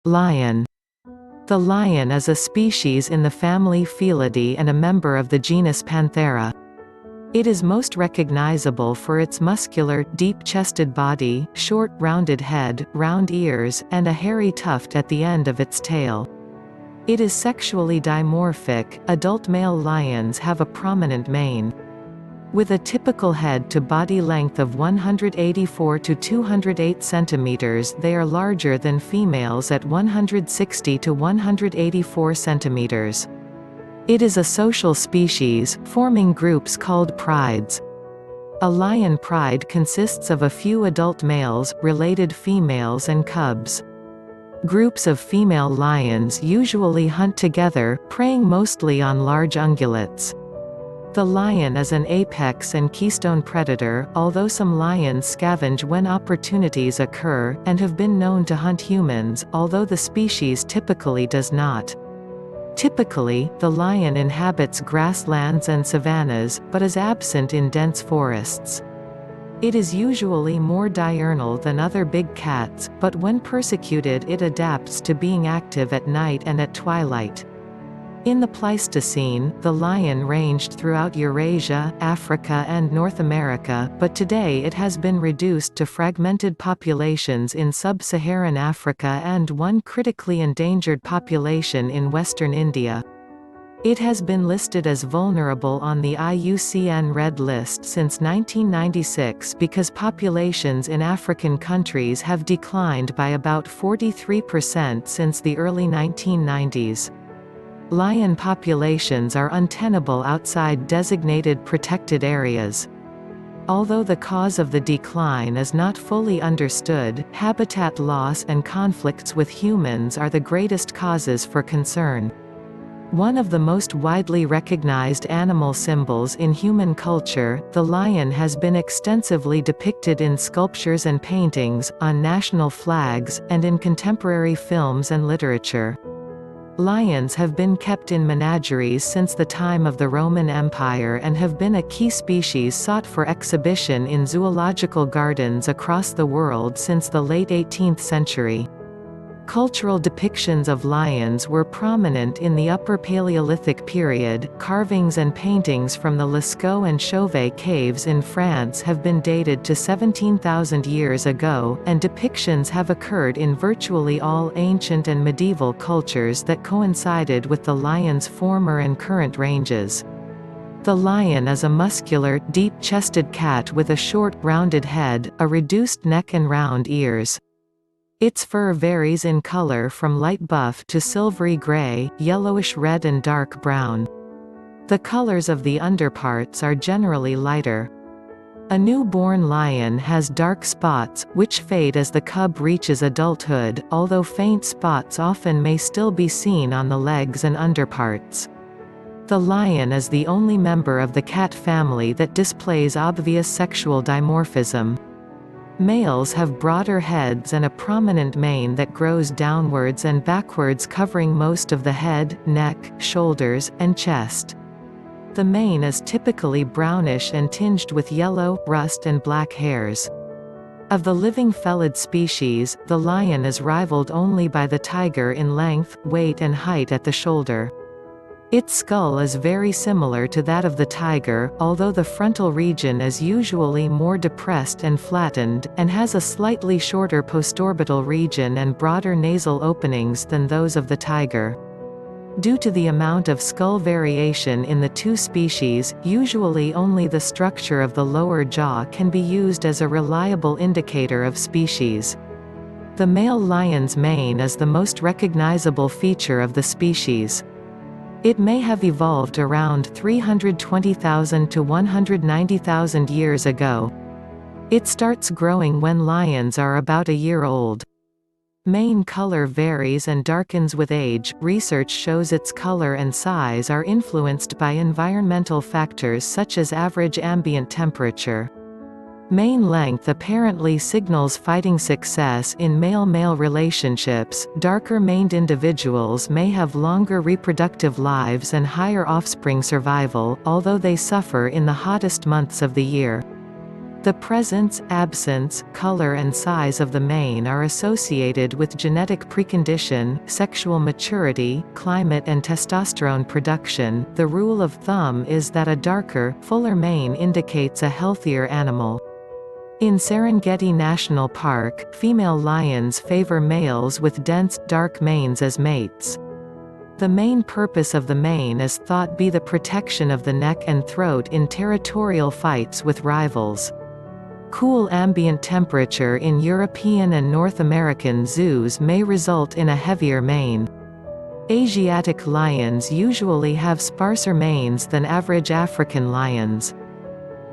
Lion. The lion is a species in the family Felidae and a member of the genus Panthera. It is most recognizable for its muscular, deep-chested body, short, rounded head, round ears, and a hairy tuft at the end of its tail. It is sexually dimorphic. Adult male lions have a prominent mane. With a typical head-to-body length of 184 to 208 cm, they are larger than females at 160 to 184 cm. It is a social species, forming groups called prides. A lion pride consists of a few adult males, related females and cubs. Groups of female lions usually hunt together, preying mostly on large ungulates. The lion is an apex and keystone predator, although some lions scavenge when opportunities occur, and have been known to hunt humans, although the species typically does not. Typically, the lion inhabits grasslands and savannas, but is absent in dense forests. It is usually more diurnal than other big cats, but when persecuted it adapts to being active at night and at twilight. In the Pleistocene, the lion ranged throughout Eurasia, Africa and North America, but today it has been reduced to fragmented populations in sub-Saharan Africa and one critically endangered population in western India. It has been listed as vulnerable on the IUCN Red List since 1996 because populations in African countries have declined by about 43% since the early 1990s. Lion populations are untenable outside designated protected areas. Although the cause of the decline is not fully understood, habitat loss and conflicts with humans are the greatest causes for concern. One of the most widely recognized animal symbols in human culture, the lion has been extensively depicted in sculptures and paintings, on national flags, and in contemporary films and literature. Lions have been kept in menageries since the time of the Roman Empire and have been a key species sought for exhibition in zoological gardens across the world since the late 18th century. Cultural depictions of lions were prominent in the Upper Paleolithic period. Carvings and paintings from the Lascaux and Chauvet caves in France have been dated to 17,000 years ago, and depictions have occurred in virtually all ancient and medieval cultures that coincided with the lion's former and current ranges. The lion is a muscular, deep-chested cat with a short, rounded head, a reduced neck and round ears. Its fur varies in color from light buff to silvery gray, yellowish red and dark brown. The colors of the underparts are generally lighter. A newborn lion has dark spots, which fade as the cub reaches adulthood, although faint spots often may still be seen on the legs and underparts. The lion is the only member of the cat family that displays obvious sexual dimorphism. Males have broader heads and a prominent mane that grows downwards and backwards, covering most of the head, neck, shoulders, and chest. The mane is typically brownish and tinged with yellow, rust and black hairs. Of the living felid species, the lion is rivaled only by the tiger in length, weight and height at the shoulder. Its skull is very similar to that of the tiger, although the frontal region is usually more depressed and flattened, and has a slightly shorter postorbital region and broader nasal openings than those of the tiger. Due to the amount of skull variation in the two species, usually only the structure of the lower jaw can be used as a reliable indicator of species. The male lion's mane is the most recognizable feature of the species. It may have evolved around 320,000 to 190,000 years ago. It starts growing when lions are about a year old. Mane color varies and darkens with age. Research shows its color and size are influenced by environmental factors such as average ambient temperature. Mane length apparently signals fighting success in male-male relationships. Darker-maned individuals may have longer reproductive lives and higher offspring survival, although they suffer in the hottest months of the year. The presence, absence, color and size of the mane are associated with genetic precondition, sexual maturity, climate and testosterone production. The rule of thumb is that a darker, fuller mane indicates a healthier animal. In Serengeti National Park, female lions favor males with dense, dark manes as mates. The main purpose of the mane is thought be the protection of the neck and throat in territorial fights with rivals. Cool ambient temperature in European and North American zoos may result in a heavier mane. Asiatic lions usually have sparser manes than average African lions.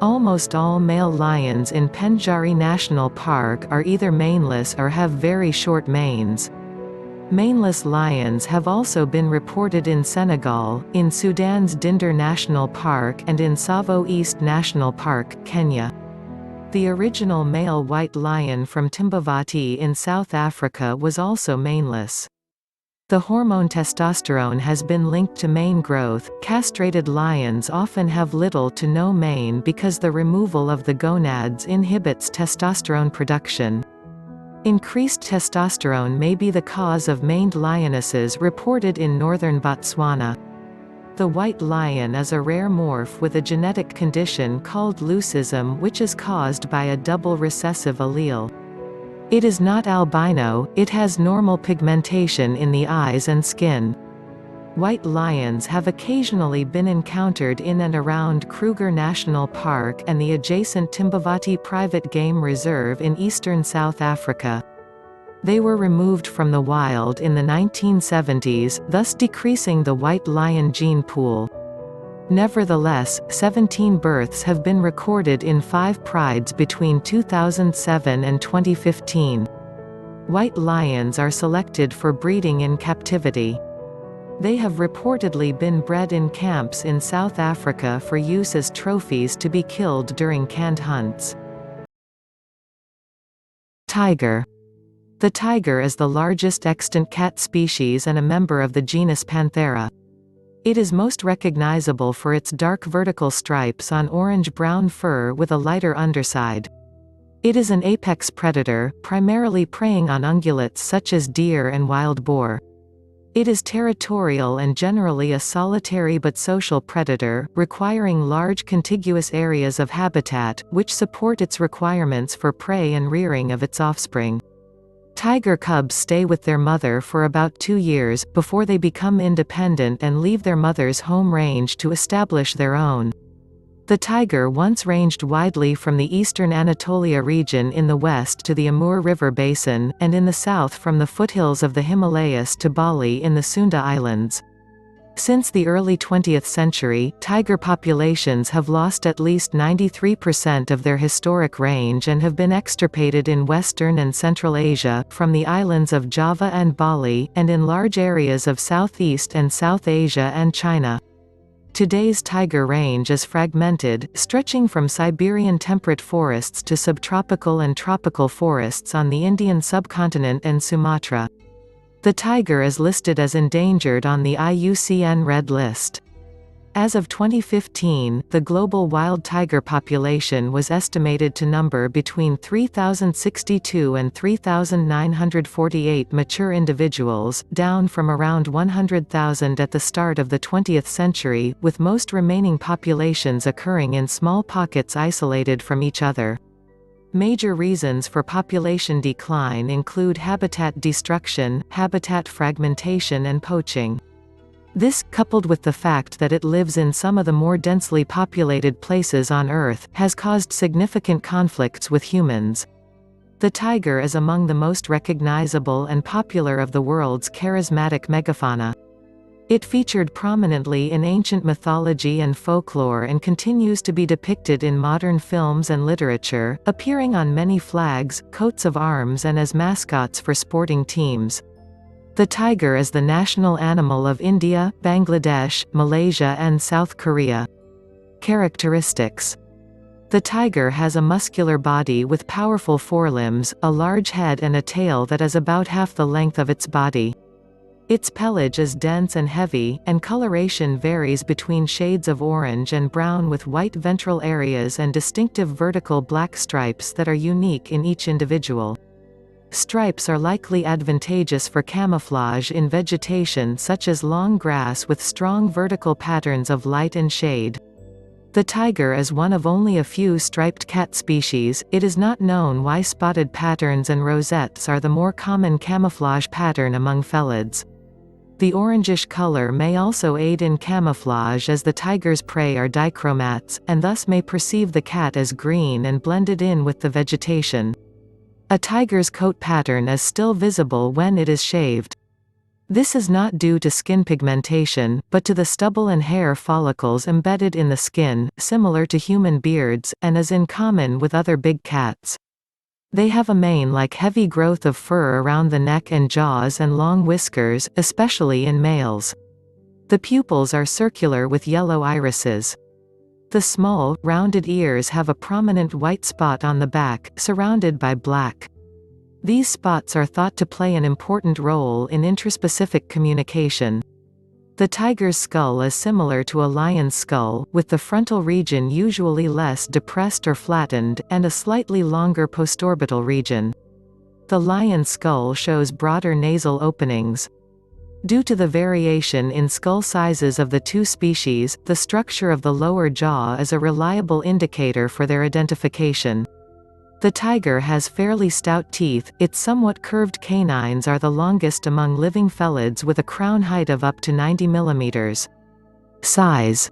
Almost all male lions in Penjari National Park are either maneless or have very short manes. Maneless lions have also been reported in Senegal, in Sudan's Dinder National Park and in Tsavo East National Park, Kenya. The original male white lion from Timbavati in South Africa was also maneless. The hormone testosterone has been linked to mane growth. Castrated lions often have little to no mane because the removal of the gonads inhibits testosterone production. Increased testosterone may be the cause of maned lionesses reported in northern Botswana. The white lion is a rare morph with a genetic condition called leucism, which is caused by a double recessive allele. It is not albino, it has normal pigmentation in the eyes and skin. White lions have occasionally been encountered in and around Kruger National Park and the adjacent Timbavati Private Game Reserve in eastern South Africa. They were removed from the wild in the 1970s, thus decreasing the white lion gene pool. Nevertheless, 17 births have been recorded in 5 prides between 2007 and 2015. White lions are selected for breeding in captivity. They have reportedly been bred in camps in South Africa for use as trophies to be killed during canned hunts. Tiger. The tiger is the largest extant cat species and a member of the genus Panthera. It is most recognizable for its dark vertical stripes on orange-brown fur with a lighter underside. It is an apex predator, primarily preying on ungulates such as deer and wild boar. It is territorial and generally a solitary but social predator, requiring large contiguous areas of habitat, which support its requirements for prey and rearing of its offspring. Tiger cubs stay with their mother for about 2 years, before they become independent and leave their mother's home range to establish their own. The tiger once ranged widely from the eastern Anatolia region in the west to the Amur River basin, and in the south from the foothills of the Himalayas to Bali in the Sunda Islands. Since the early 20th century, tiger populations have lost at least 93% of their historic range and have been extirpated in Western and Central Asia, from the islands of Java and Bali, and in large areas of Southeast and South Asia and China. Today's tiger range is fragmented, stretching from Siberian temperate forests to subtropical and tropical forests on the Indian subcontinent and Sumatra. The tiger is listed as endangered on the IUCN Red List. As of 2015, the global wild tiger population was estimated to number between 3,062 and 3,948 mature individuals, down from around 100,000 at the start of the 20th century, with most remaining populations occurring in small pockets isolated from each other. Major reasons for population decline include habitat destruction, habitat fragmentation and poaching. This, coupled with the fact that it lives in some of the more densely populated places on Earth, has caused significant conflicts with humans. The tiger is among the most recognizable and popular of the world's charismatic megafauna. It featured prominently in ancient mythology and folklore and continues to be depicted in modern films and literature, appearing on many flags, coats of arms and as mascots for sporting teams. The tiger is the national animal of India, Bangladesh, Malaysia and South Korea. Characteristics. The tiger has a muscular body with powerful forelimbs, a large head and a tail that is about half the length of its body. Its pelage is dense and heavy, and coloration varies between shades of orange and brown with white ventral areas and distinctive vertical black stripes that are unique in each individual. Stripes are likely advantageous for camouflage in vegetation such as long grass with strong vertical patterns of light and shade. The tiger is one of only a few striped cat species. It is not known why spotted patterns and rosettes are the more common camouflage pattern among felids. The orangish color may also aid in camouflage as the tiger's prey are dichromats, and thus may perceive the cat as green and blended in with the vegetation. A tiger's coat pattern is still visible when it is shaved. This is not due to skin pigmentation, but to the stubble and hair follicles embedded in the skin, similar to human beards, and is in common with other big cats. They have a mane-like heavy growth of fur around the neck and jaws and long whiskers, especially in males. The pupils are circular with yellow irises. The small, rounded ears have a prominent white spot on the back, surrounded by black. These spots are thought to play an important role in intraspecific communication. The tiger's skull is similar to a lion's skull, with the frontal region usually less depressed or flattened, and a slightly longer postorbital region. The lion's skull shows broader nasal openings. Due to the variation in skull sizes of the two species, the structure of the lower jaw is a reliable indicator for their identification. The tiger has fairly stout teeth. Its somewhat curved canines are the longest among living felids with a crown height of up to 90 mm. Size.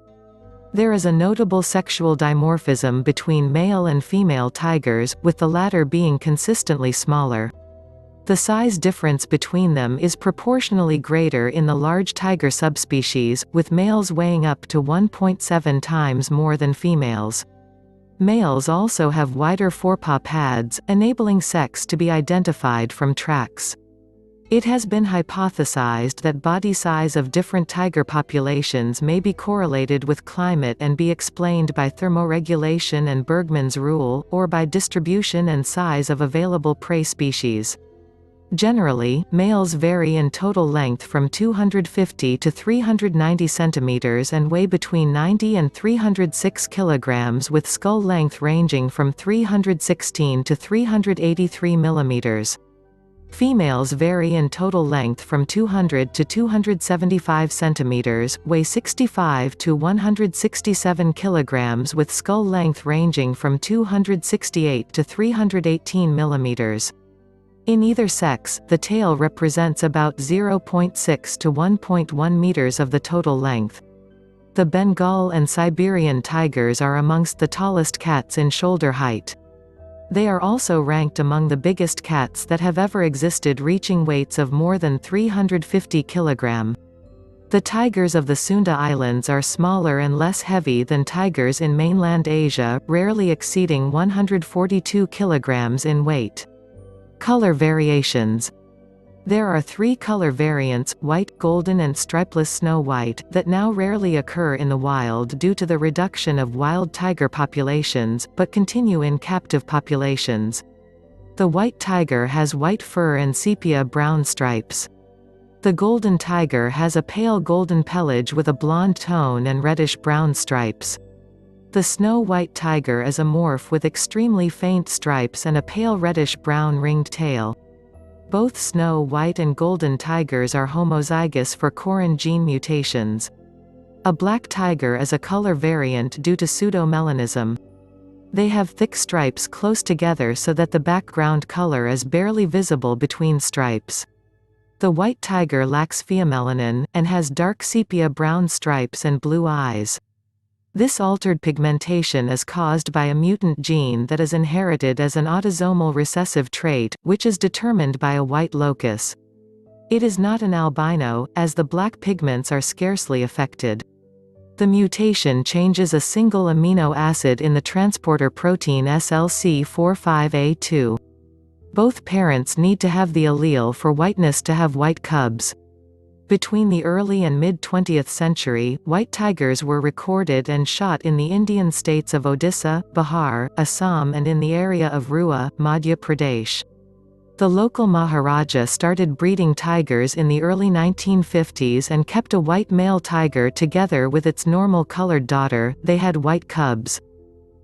There is a notable sexual dimorphism between male and female tigers, with the latter being consistently smaller. The size difference between them is proportionally greater in the large tiger subspecies, with males weighing up to 1.7 times more than females. Males also have wider forepaw pads, enabling sex to be identified from tracks. It has been hypothesized that body size of different tiger populations may be correlated with climate and be explained by thermoregulation and Bergmann's rule, or by distribution and size of available prey species. Generally, males vary in total length from 250 to 390 cm and weigh between 90 and 306 kg, with skull length ranging from 316 to 383 mm. Females vary in total length from 200 to 275 cm, weigh 65 to 167 kg, with skull length ranging from 268 to 318 mm. In either sex, the tail represents about 0.6 to 1.1 meters of the total length. The Bengal and Siberian tigers are amongst the tallest cats in shoulder height. They are also ranked among the biggest cats that have ever existed, reaching weights of more than 350 kg. The tigers of the Sunda Islands are smaller and less heavy than tigers in mainland Asia, rarely exceeding 142 kg in weight. Color variations. There are 3 color variants, white, golden and stripeless snow white, that now rarely occur in the wild due to the reduction of wild tiger populations, but continue in captive populations. The white tiger has white fur and sepia-brown stripes. The golden tiger has a pale golden pelage with a blonde tone and reddish-brown stripes. The snow white tiger is a morph with extremely faint stripes and a pale reddish-brown ringed tail. Both snow white and golden tigers are homozygous for Corin gene mutations. A black tiger is a color variant due to pseudomelanism. They have thick stripes close together so that the background color is barely visible between stripes. The white tiger lacks pheomelanin, and has dark sepia-brown stripes and blue eyes. This altered pigmentation is caused by a mutant gene that is inherited as an autosomal recessive trait, which is determined by a white locus. It is not an albino, as the black pigments are scarcely affected. The mutation changes a single amino acid in the transporter protein SLC45A2. Both parents need to have the allele for whiteness to have white cubs. Between the early and mid-20th century, white tigers were recorded and shot in the Indian states of Odisha, Bihar, Assam and in the area of Rewa, Madhya Pradesh. The local Maharaja started breeding tigers in the early 1950s and kept a white male tiger together with its normal colored daughter. They had white cubs.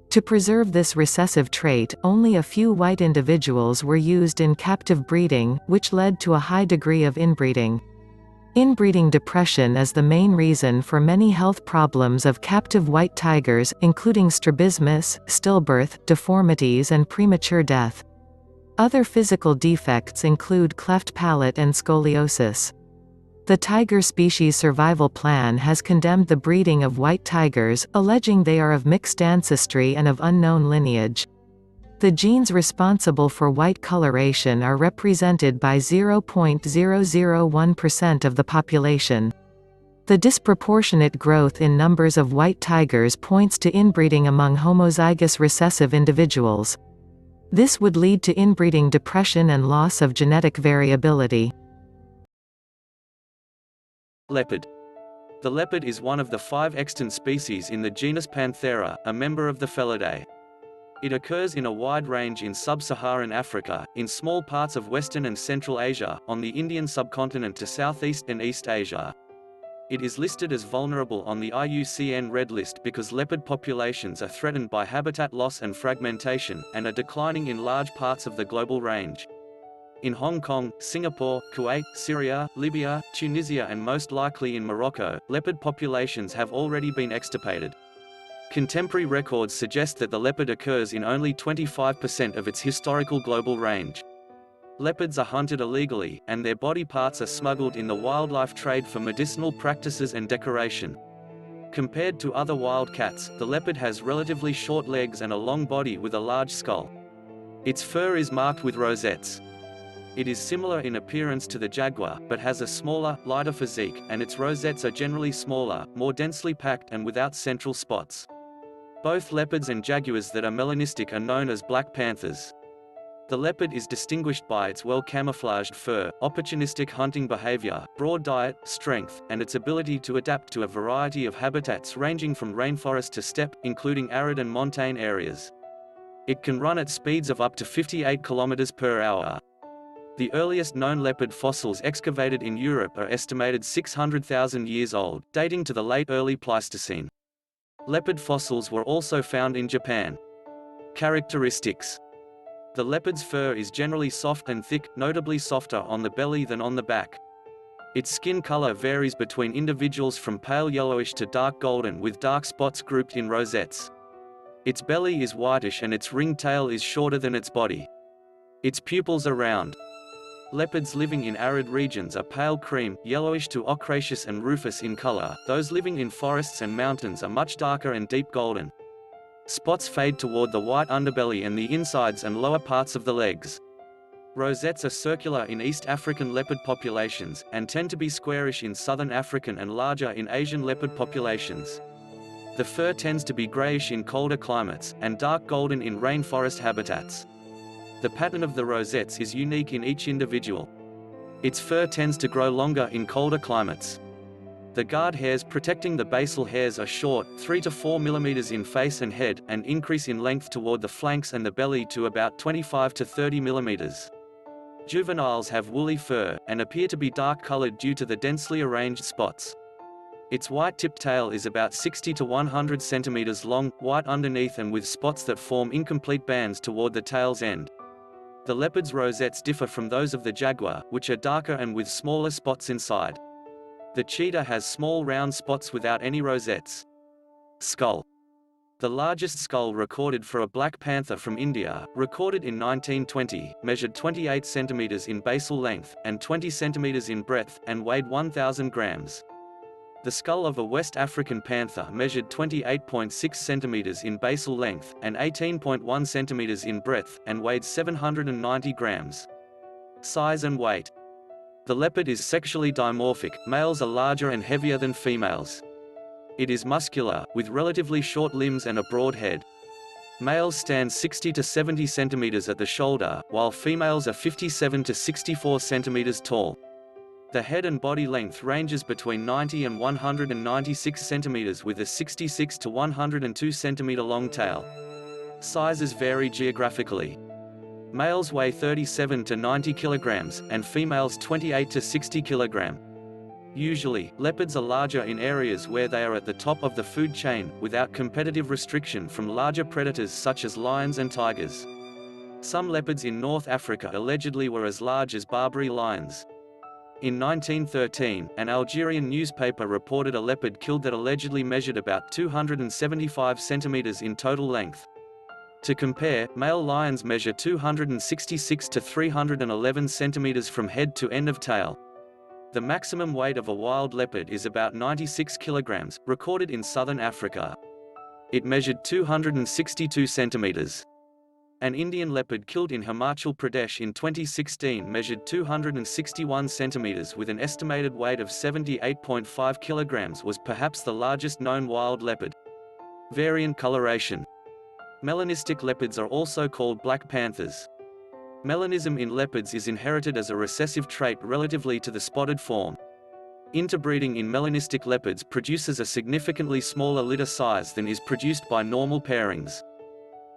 To preserve this recessive trait, only a few white individuals were used in captive breeding, which led to a high degree of inbreeding. Inbreeding depression is the main reason for many health problems of captive white tigers, including strabismus, stillbirth, deformities and premature death. Other physical defects include cleft palate and scoliosis. The tiger species survival plan has condemned the breeding of white tigers, alleging they are of mixed ancestry and of unknown lineage. The genes responsible for white coloration are represented by 0.001% of the population. The disproportionate growth in numbers of white tigers points to inbreeding among homozygous recessive individuals. This would lead to inbreeding depression and loss of genetic variability. Leopard. The leopard is one of the 5 extant species in the genus Panthera, a member of the Felidae. It occurs in a wide range in sub-Saharan Africa, in small parts of Western and Central Asia, on the Indian subcontinent to Southeast and East Asia. It is listed as vulnerable on the IUCN Red List because leopard populations are threatened by habitat loss and fragmentation, and are declining in large parts of the global range. In Hong Kong, Singapore, Kuwait, Syria, Libya, Tunisia and most likely in Morocco, leopard populations have already been extirpated. Contemporary records suggest that the leopard occurs in only 25% of its historical global range. Leopards are hunted illegally, and their body parts are smuggled in the wildlife trade for medicinal practices and decoration. Compared to other wild cats, the leopard has relatively short legs and a long body with a large skull. Its fur is marked with rosettes. It is similar in appearance to the jaguar, but has a smaller, lighter physique, and its rosettes are generally smaller, more densely packed and without central spots. Both leopards and jaguars that are melanistic are known as black panthers. The leopard is distinguished by its well-camouflaged fur, opportunistic hunting behavior, broad diet, strength, and its ability to adapt to a variety of habitats ranging from rainforest to steppe, including arid and montane areas. It can run at speeds of up to 58 km per hour. The earliest known leopard fossils excavated in Europe are estimated 600,000 years old, dating to the late early Pleistocene. Leopard fossils were also found in Japan. Characteristics. The leopard's fur is generally soft and thick, notably softer on the belly than on the back. Its skin color varies between individuals from pale yellowish to dark golden with dark spots grouped in rosettes. Its belly is whitish and its ringed tail is shorter than its body. Its pupils are round. Leopards living in arid regions are pale cream, yellowish to ochraceous and rufous in color. Those living in forests and mountains are much darker and deep golden. Spots fade toward the white underbelly and the insides and lower parts of the legs. Rosettes are circular in East African leopard populations, and tend to be squarish in Southern African and larger in Asian leopard populations. The fur tends to be grayish in colder climates, and dark golden in rainforest habitats. The pattern of the rosettes is unique in each individual. Its fur tends to grow longer in colder climates. The guard hairs protecting the basal hairs are short, 3 to 4 mm in face and head, and increase in length toward the flanks and the belly to about 25 to 30 mm. Juveniles have woolly fur, and appear to be dark-colored due to the densely arranged spots. Its white-tipped tail is about 60 to 100 cm long, white underneath and with spots that form incomplete bands toward the tail's end. The leopard's rosettes differ from those of the jaguar, which are darker and with smaller spots inside. The cheetah has small round spots without any rosettes. Skull. The largest skull recorded for a black panther from India, recorded in 1920, measured 28 cm in basal length, and 20 cm in breadth, and weighed 1,000 grams. The skull of a West African panther measured 28.6 cm in basal length, and 18.1 cm in breadth, and weighed 790 grams. Size and weight. The leopard is sexually dimorphic, males are larger and heavier than females. It is muscular, with relatively short limbs and a broad head. Males stand 60 to 70 cm at the shoulder, while females are 57 to 64 cm tall. The head and body length ranges between 90 and 196 cm with a 66 to 102 cm long tail. Sizes vary geographically. Males weigh 37 to 90 kilograms, and females 28 to 60 kilograms. Usually, leopards are larger in areas where they are at the top of the food chain, without competitive restriction from larger predators such as lions and tigers. Some leopards in North Africa allegedly were as large as Barbary lions. In 1913, an Algerian newspaper reported a leopard killed that allegedly measured about 275 centimeters in total length. To compare, male lions measure 266 to 311 centimeters from head to end of tail. The maximum weight of a wild leopard is about 96 kilograms, recorded in southern Africa. It measured 262 centimeters. An Indian leopard killed in Himachal Pradesh in 2016 measured 261 centimeters with an estimated weight of 78.5 kilograms, was perhaps the largest known wild leopard. Variant coloration. Melanistic leopards are also called black panthers. Melanism in leopards is inherited as a recessive trait relatively to the spotted form. Interbreeding in melanistic leopards produces a significantly smaller litter size than is produced by normal pairings.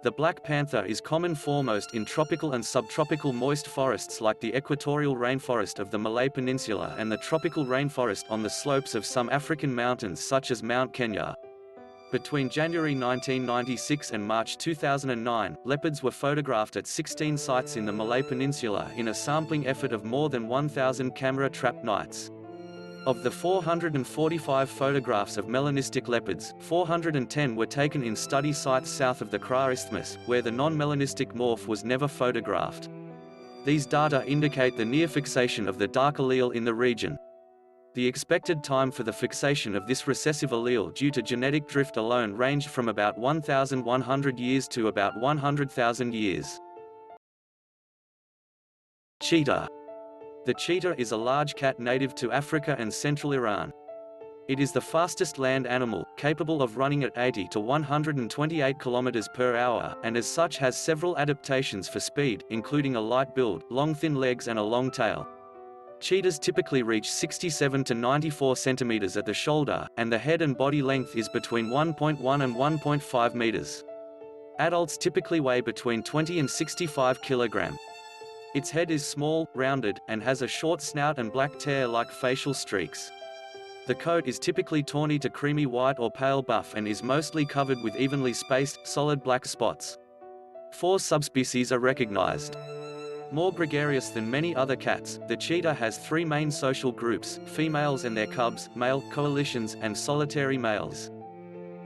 The black panther is common foremost in tropical and subtropical moist forests like the equatorial rainforest of the Malay Peninsula and the tropical rainforest on the slopes of some African mountains such as Mount Kenya. Between January 1996 and March 2009, leopards were photographed at 16 sites in the Malay Peninsula in a sampling effort of more than 1,000 camera-trapped nights. Of the 445 photographs of melanistic leopards, 410 were taken in study sites south of the Kra Isthmus, where the non-melanistic morph was never photographed. These data indicate the near fixation of the dark allele in the region. The expected time for the fixation of this recessive allele due to genetic drift alone ranged from about 1,100 years to about 100,000 years. Cheetah. The cheetah is a large cat native to Africa and central Iran. It is the fastest land animal, capable of running at 80 to 128 km per hour, and as such has several adaptations for speed, including a light build, long thin legs and a long tail. Cheetahs typically reach 67 to 94 centimeters at the shoulder, and the head and body length is between 1.1 and 1.5 meters. Adults typically weigh between 20 and 65 kilograms. Its head is small, rounded, and has a short snout and black tear-like facial streaks. The coat is typically tawny to creamy white or pale buff and is mostly covered with evenly spaced, solid black spots. 4 subspecies are recognized. More gregarious than many other cats, the cheetah has 3 main social groups: females and their cubs, male coalitions, and solitary males.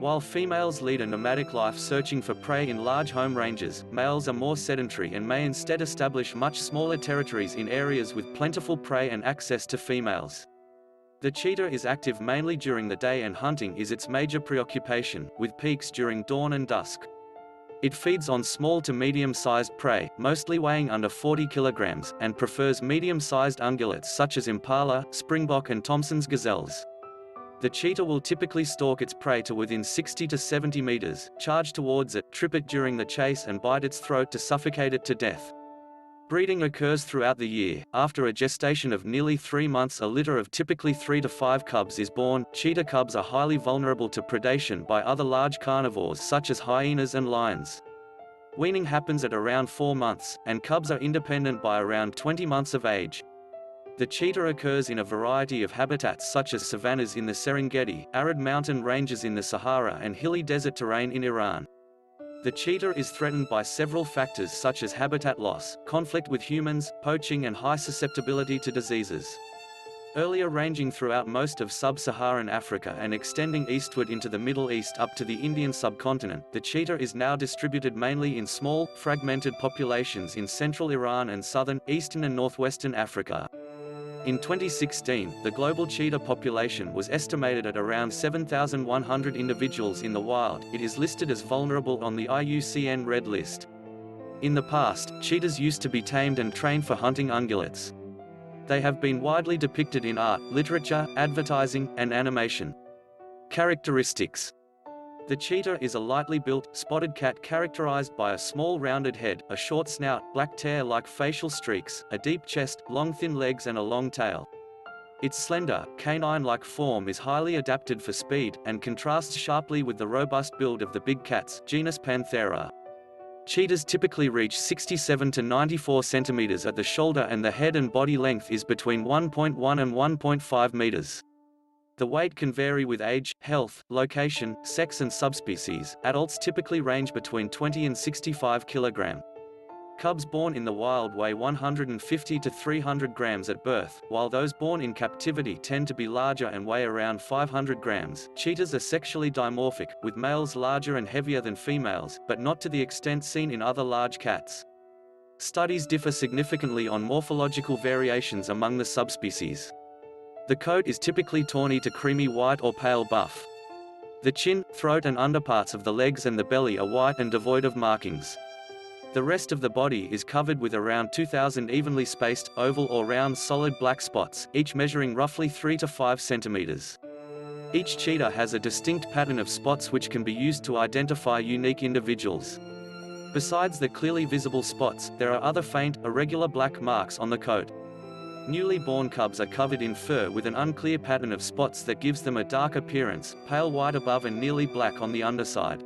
While females lead a nomadic life searching for prey in large home ranges, males are more sedentary and may instead establish much smaller territories in areas with plentiful prey and access to females. The cheetah is active mainly during the day and hunting is its major preoccupation, with peaks during dawn and dusk. It feeds on small to medium-sized prey, mostly weighing under 40 kilograms, and prefers medium-sized ungulates such as impala, springbok and Thompson's gazelles. The cheetah will typically stalk its prey to within 60 to 70 meters, charge towards it, trip it during the chase and bite its throat to suffocate it to death. Breeding occurs throughout the year. After a gestation of nearly 3 months, a litter of typically 3 to 5 cubs is born. Cheetah cubs are highly vulnerable to predation by other large carnivores such as hyenas and lions. Weaning happens at around 4 months, and cubs are independent by around 20 months of age. The cheetah occurs in a variety of habitats such as savannas in the Serengeti, arid mountain ranges in the Sahara and hilly desert terrain in Iran. The cheetah is threatened by several factors such as habitat loss, conflict with humans, poaching and high susceptibility to diseases. Earlier ranging throughout most of sub-Saharan Africa and extending eastward into the Middle East up to the Indian subcontinent, the cheetah is now distributed mainly in small, fragmented populations in central Iran and southern, eastern and northwestern Africa. In 2016, the global cheetah population was estimated at around 7,100 individuals in the wild. It is listed as vulnerable on the IUCN Red List. In the past, cheetahs used to be tamed and trained for hunting ungulates. They have been widely depicted in art, literature, advertising, and animation. Characteristics. The cheetah is a lightly built, spotted cat characterized by a small rounded head, a short snout, black tear-like facial streaks, a deep chest, long thin legs and a long tail. Its slender, canine-like form is highly adapted for speed, and contrasts sharply with the robust build of the big cats, genus Panthera. Cheetahs typically reach 67 to 94 centimeters at the shoulder, and the head and body length is between 1.1 and 1.5 meters. The weight can vary with age, health, location, sex and subspecies. Adults typically range between 20 and 65 kg. Cubs born in the wild weigh 150 to 300 grams at birth, while those born in captivity tend to be larger and weigh around 500 grams. Cheetahs are sexually dimorphic, with males larger and heavier than females, but not to the extent seen in other large cats. Studies differ significantly on morphological variations among the subspecies. The coat is typically tawny to creamy white or pale buff. The chin, throat and underparts of the legs and the belly are white and devoid of markings. The rest of the body is covered with around 2,000 evenly spaced, oval or round solid black spots, each measuring roughly 3 to 5 centimeters. Each cheetah has a distinct pattern of spots which can be used to identify unique individuals. Besides the clearly visible spots, there are other faint, irregular black marks on the coat. Newly born cubs are covered in fur with an unclear pattern of spots that gives them a dark appearance, pale white above and nearly black on the underside.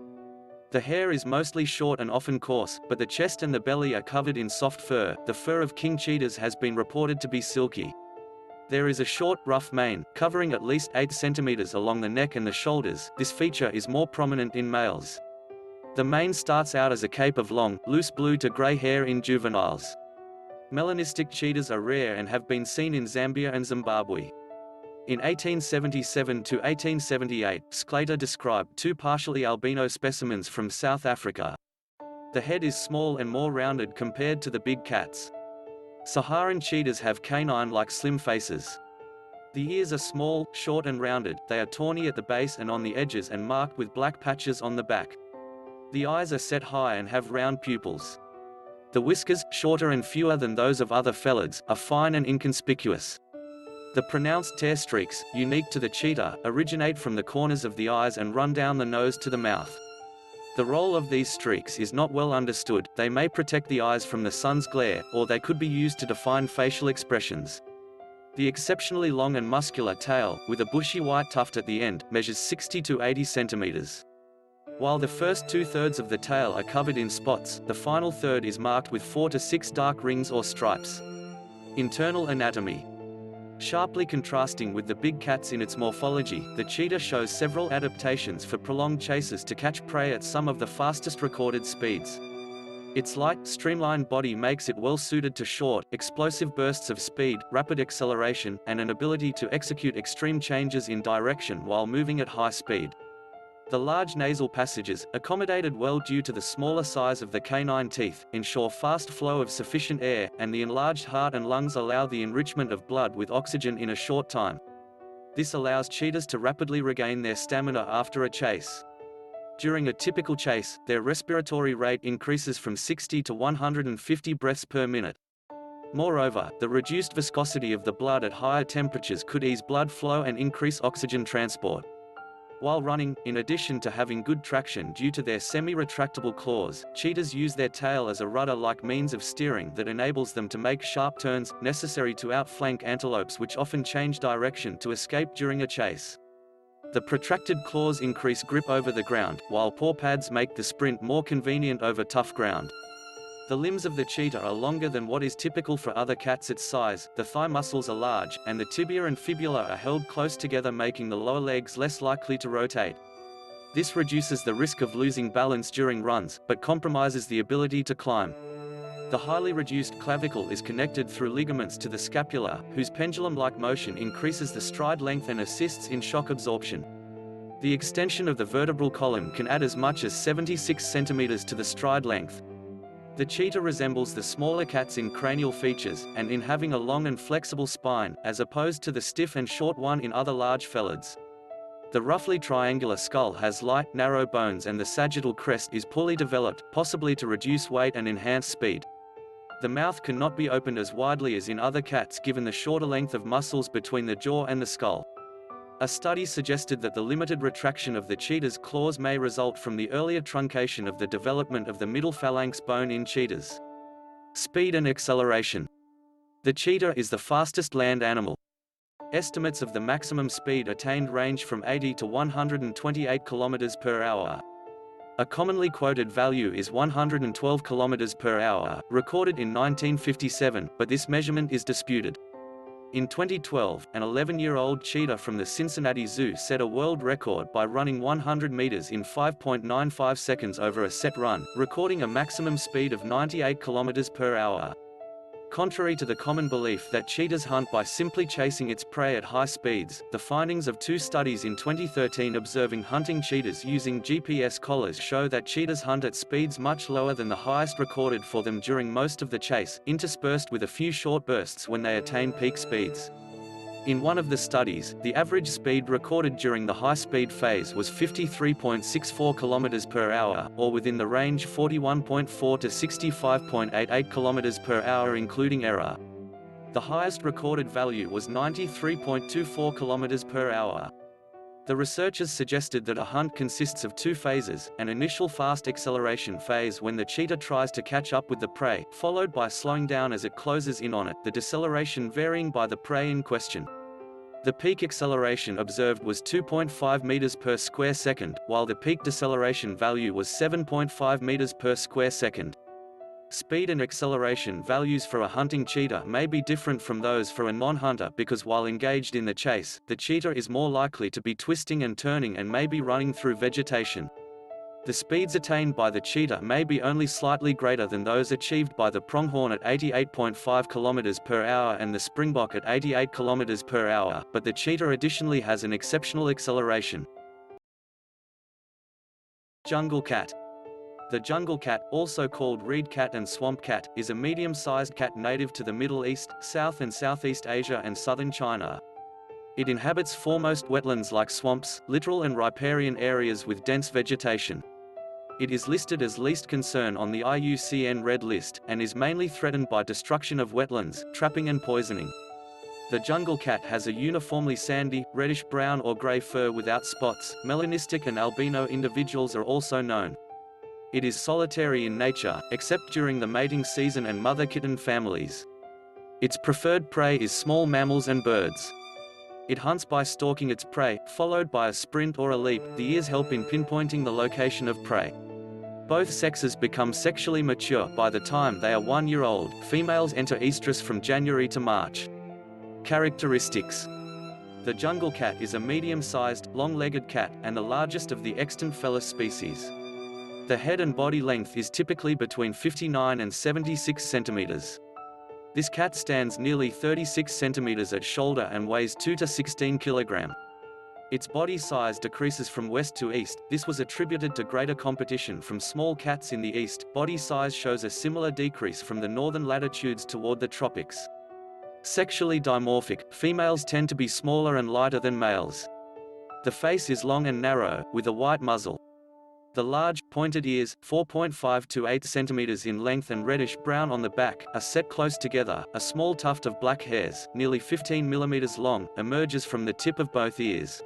The hair is mostly short and often coarse, but the chest and the belly are covered in soft fur. The fur of king cheetahs has been reported to be silky. There is a short, rough mane, covering at least 8 centimeters along the neck and the shoulders. This feature is more prominent in males. The mane starts out as a cape of long, loose blue to gray hair in juveniles. Melanistic cheetahs are rare and have been seen in Zambia and Zimbabwe. In 1877 to 1878, Sclater described 2 partially albino specimens from South Africa. The head is small and more rounded compared to the big cats. Saharan cheetahs have canine-like slim faces. The ears are small, short and rounded. They are tawny at the base and on the edges and marked with black patches on the back. The eyes are set high and have round pupils. The whiskers, shorter and fewer than those of other felids, are fine and inconspicuous. The pronounced tear streaks, unique to the cheetah, originate from the corners of the eyes and run down the nose to the mouth. The role of these streaks is not well understood. They may protect the eyes from the sun's glare, or they could be used to define facial expressions. The exceptionally long and muscular tail, with a bushy white tuft at the end, measures 60 to 80 centimeters. While the first 2/3 of the tail are covered in spots, the final third is marked with 4 to 6 dark rings or stripes. Internal anatomy. Sharply contrasting with the big cats in its morphology, the cheetah shows several adaptations for prolonged chases to catch prey at some of the fastest recorded speeds. Its light, streamlined body makes it well suited to short, explosive bursts of speed, rapid acceleration, and an ability to execute extreme changes in direction while moving at high speed. The large nasal passages, accommodated well due to the smaller size of the canine teeth, ensure fast flow of sufficient air, and the enlarged heart and lungs allow the enrichment of blood with oxygen in a short time. This allows cheetahs to rapidly regain their stamina after a chase. During a typical chase, their respiratory rate increases from 60 to 150 breaths per minute. Moreover, the reduced viscosity of the blood at higher temperatures could ease blood flow and increase oxygen transport. While running, in addition to having good traction due to their semi-retractable claws, cheetahs use their tail as a rudder-like means of steering that enables them to make sharp turns, necessary to outflank antelopes which often change direction to escape during a chase. The protracted claws increase grip over the ground, while paw pads make the sprint more convenient over tough ground. The limbs of the cheetah are longer than what is typical for other cats its size, the thigh muscles are large, and the tibia and fibula are held close together, making the lower legs less likely to rotate. This reduces the risk of losing balance during runs, but compromises the ability to climb. The highly reduced clavicle is connected through ligaments to the scapula, whose pendulum-like motion increases the stride length and assists in shock absorption. The extension of the vertebral column can add as much as 76 centimeters to the stride length. The cheetah resembles the smaller cats in cranial features, and in having a long and flexible spine, as opposed to the stiff and short one in other large felids. The roughly triangular skull has light, narrow bones, and the sagittal crest is poorly developed, possibly to reduce weight and enhance speed. The mouth cannot be opened as widely as in other cats given the shorter length of muscles between the jaw and the skull. A study suggested that the limited retraction of the cheetah's claws may result from the earlier truncation of the development of the middle phalanx bone in cheetahs. Speed and acceleration. The cheetah is the fastest land animal. Estimates of the maximum speed attained range from 80 to 128 km per hour. A commonly quoted value is 112 km per hour, recorded in 1957, but this measurement is disputed. In 2012, an 11-year-old cheetah from the Cincinnati Zoo set a world record by running 100 meters in 5.95 seconds over a set run, recording a maximum speed of 98 km per hour. Contrary to the common belief that cheetahs hunt by simply chasing its prey at high speeds, the findings of two studies in 2013 observing hunting cheetahs using GPS collars show that cheetahs hunt at speeds much lower than the highest recorded for them during most of the chase, interspersed with a few short bursts when they attain peak speeds. In one of the studies, the average speed recorded during the high-speed phase was 53.64 km per hour, or within the range 41.4 to 65.88 km per hour including error. The highest recorded value was 93.24 km per hour. The researchers suggested that a hunt consists of two phases, an initial fast acceleration phase when the cheetah tries to catch up with the prey, followed by slowing down as it closes in on it, the deceleration varying by the prey in question. The peak acceleration observed was 2.5 meters per square second, while the peak deceleration value was 7.5 meters per square second. Speed and acceleration values for a hunting cheetah may be different from those for a non-hunter because while engaged in the chase, the cheetah is more likely to be twisting and turning and may be running through vegetation. The speeds attained by the cheetah may be only slightly greater than those achieved by the pronghorn at 88.5 km per hour and the springbok at 88 km per hour, but the cheetah additionally has an exceptional acceleration. Jungle cat. The jungle cat, also called reed cat and swamp cat, is a medium-sized cat native to the Middle East, South and Southeast Asia and southern China. It inhabits foremost wetlands like swamps, littoral and riparian areas with dense vegetation. It is listed as least concern on the IUCN Red List, and is mainly threatened by destruction of wetlands, trapping and poisoning. The jungle cat has a uniformly sandy, reddish-brown or gray fur without spots. Melanistic and albino individuals are also known. It is solitary in nature, except during the mating season and mother kitten families. Its preferred prey is small mammals and birds. It hunts by stalking its prey, followed by a sprint or a leap. The ears help in pinpointing the location of prey. Both sexes become sexually mature by the time they are 1 year old. Females enter estrus from January to March. Characteristics. The jungle cat is a medium-sized, long-legged cat, and the largest of the extant felis species. The head and body length is typically between 59 and 76 centimeters. This cat stands nearly 36 centimeters at shoulder and weighs 2 to 16 kilograms. Its body size decreases from west to east. This was attributed to greater competition from small cats in the east. Body size shows a similar decrease from the northern latitudes toward the tropics. Sexually dimorphic, females tend to be smaller and lighter than males. The face is long and narrow, with a white muzzle. The large, pointed ears, 4.5 to 8 centimeters in length and reddish-brown on the back, are set close together. A small tuft of black hairs, nearly 15 millimeters long, emerges from the tip of both ears.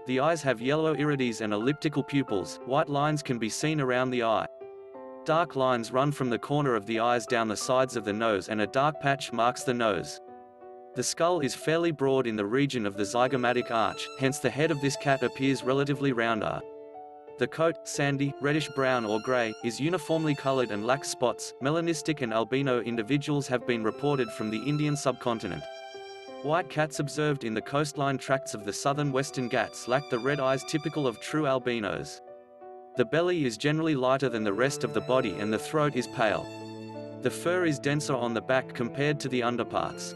The eyes have yellow irides and elliptical pupils. White lines can be seen around the eye. Dark lines run from the corner of the eyes down the sides of the nose, and a dark patch marks the nose. The skull is fairly broad in the region of the zygomatic arch, hence the head of this cat appears relatively rounder. The coat, sandy, reddish-brown or gray, is uniformly colored and lacks spots. Melanistic and albino individuals have been reported from the Indian subcontinent. White cats observed in the coastline tracts of the southern Western Ghats lack the red eyes typical of true albinos. The belly is generally lighter than the rest of the body and the throat is pale. The fur is denser on the back compared to the underparts.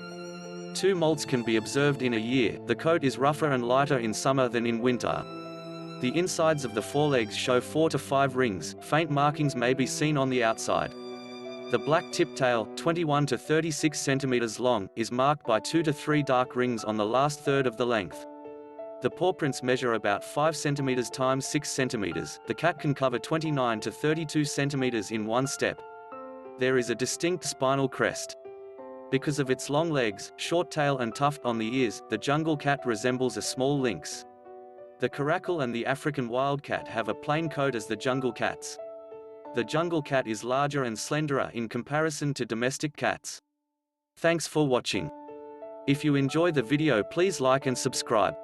2 molts can be observed in a year. The coat is rougher and lighter in summer than in winter. The insides of the forelegs show 4 to 5 rings. Faint markings may be seen on the outside. The black tip tail, 21 to 36 centimeters long, is marked by 2 to 3 dark rings on the last third of the length. The paw prints measure about 5 centimeters times 6 centimeters. The cat can cover 29 to 32 centimeters in one step. There is a distinct spinal crest. Because of its long legs, short tail and tuft on the ears, the jungle cat resembles a small lynx. The caracal and the African wildcat have a plain coat as the jungle cats. The jungle cat is larger and slenderer in comparison to domestic cats. Thanks for watching. If you enjoy the video, please like and subscribe.